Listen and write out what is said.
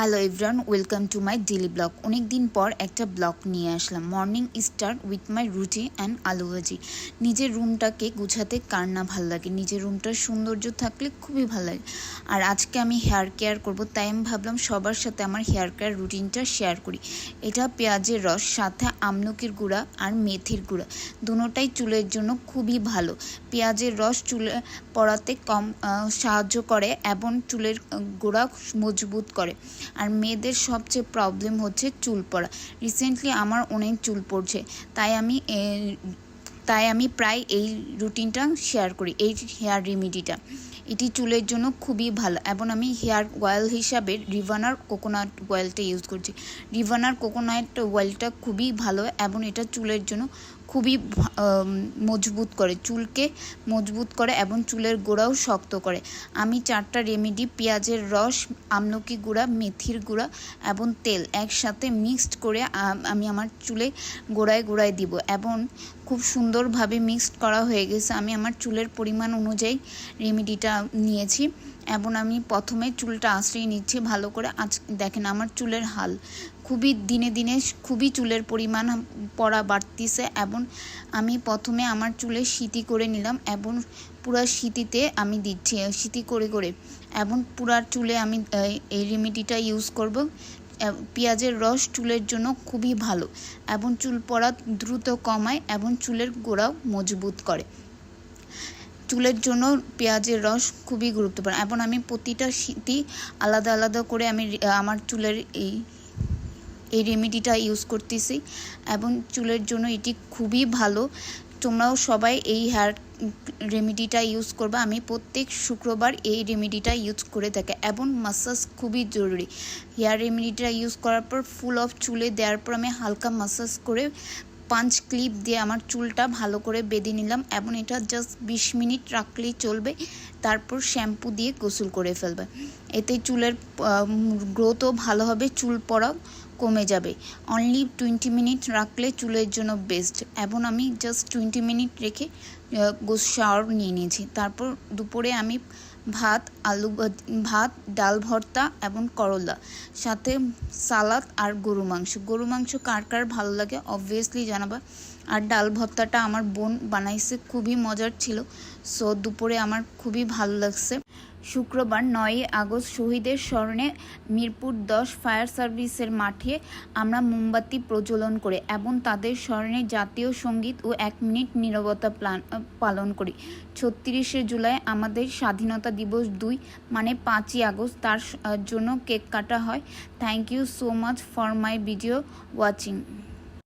Hello everyone, welcome to my daily blog. অনেক দিন পর একটা ব্লগ নিয়ে আসলাম। মর্নিং স্টার্ট উইথ মাই রুটি অ্যান্ড আলু ভাজি। নিজের রুমটাকে গুছাতে কার না ভালো লাগে, নিজের রুমটার সৌন্দর্য থাকলে খুবই ভালো লাগে। আর আজকে আমি হেয়ার কেয়ার করব, তাই আমি ভাবলাম সবার সাথে আমার হেয়ার কেয়ার রুটিনটা শেয়ার করি। এটা পেঁয়াজের রস, সাথে আমলকির গুঁড়া আর মেথির গুঁড়া, দুটোটাই চুলের জন্য খুবই ভালো। পেঁয়াজের রস চুলে পড়াতে কম সাহায্য করে এবং চুলের গোড়া মজবুত করে। আর মেয়েদের সবচেয়ে প্রবলেম হচ্ছে চুল পড়া। রিসেন্টলি আমার অনেক চুল পড়ছে, তাই আমি প্রায় এই রুটিনটা শেয়ার করি। এই হেয়ার রেমেডিটা এটি চুলের জন্য খুবই ভালো এবং আমি হেয়ার অয়েল হিসাবে রিভানার কোকোনাট অয়েলটা ইউজ করছি। রিভানার কোকোনাট অয়েলটা খুবই ভালো এবং এটা চুলের জন্য খুবই মজবুত করে, চুলকে মজবুত করে এবং চুলের গোড়াও শক্ত করে। আমি 4টা রেমেডি, পেঁয়াজের রস, আমলকি গুঁড়া, মেথির গুঁড়া এবং তেল একসাথে মিক্সড করে আমি আমার চুলে গোড়ায় গোড়ায় দিব এবং খুব সুন্দরভাবে মিক্সড করা হয়ে গেছে। আমি আমার চুলের পরিমাণ অনুযায়ী রেমেডিটা নিয়েছি এবং আমি প্রথমে চুলটা আঁচড়িয়ে নিচ্ছি ভালো করে। আজ দেখেন আমার চুলের হাল, খুবই দিনে দিনে খুবই চুলের পরিমাণ পড়া বাড়তিছে এবং আমি প্রথমে আমার চুলে সিঁথি করে নিলাম এবং পুরা সিঁথিতে আমি দিচ্ছি সিঁথি করে করে এবং পুরা চুলে আমি এই রেমেডিটা ইউজ করব। পেঁয়াজের রস চুলের জন্য খুবই ভালো এবং চুল পড়া দ্রুত কমায় এবং চুলের গোড়াও মজবুত করে। চুলের জন্য পেঁয়াজের রস খুবই গুরুত্বপূর্ণ এবং আমি প্রতিটা সিঁথি আলাদা আলাদা করে আমি আমার চুলের এই রেমেডিটা ইউজ করতেছি এবং চুলের জন্য এটি খুবই ভালো। তোমরাও সবাই এই হেয়ার রেমেডিটা ইউজ করবে। আমি প্রত্যেক শুক্রবার এই রেমেডিটা ইউজ করে থাকি এবং মাসাজ খুবই জরুরি। হেয়ার রেমেডিটা ইউজ করার পর ফুল অফ চুলে দেওয়ার পর আমি হালকা মাসাজ করে পাঁচ ক্লিপ দিয়ে আমার চুলটা ভালো করে বেঁধে নিলাম এবং এটা জাস্ট 20 মিনিট রাখলেই চলবে। তারপর শ্যাম্পু দিয়ে গোসল করে ফেলবে। এতে চুলের গ্রোথও ভালো হবে, চুল পড়াও কমে যাবে। অনলি 20 মিনিট রাখলে চুলের জন্য বেস্ট এবং আমি জাস্ট 20 মিনিট রেখে শাওয়ার নিয়ে নিয়েছি। তারপর দুপুরে আমি ভাত, ডাল ভর্তা এবং করলা, সাথে সালাদ আর গরু মাংস কার কার ভালো লাগে অবভিয়াসলি জানাবা। আর ডাল ভর্তাটা আমার বোন বানাইছে, খুবই মজার ছিল। সো দুপুরে আমার খুবই ভালো লাগছে। শুক্রবার 9 আগস্ট শহীদের স্মরণে মিরপুর 10 ফায়ার সার্ভিসের মাঠে আমরা মোমবাতি প্রজ্বলন করে এবং তাদের স্মরণে জাতীয় সঙ্গীত ও 1 মিনিট নীরবতা পালন করি। 36শে জুলাই আমাদের স্বাধীনতা দিবস 2 মানে 5ই আগস্ট, তার জন্য কেক কাটা হয়। Thank you so much for my video watching.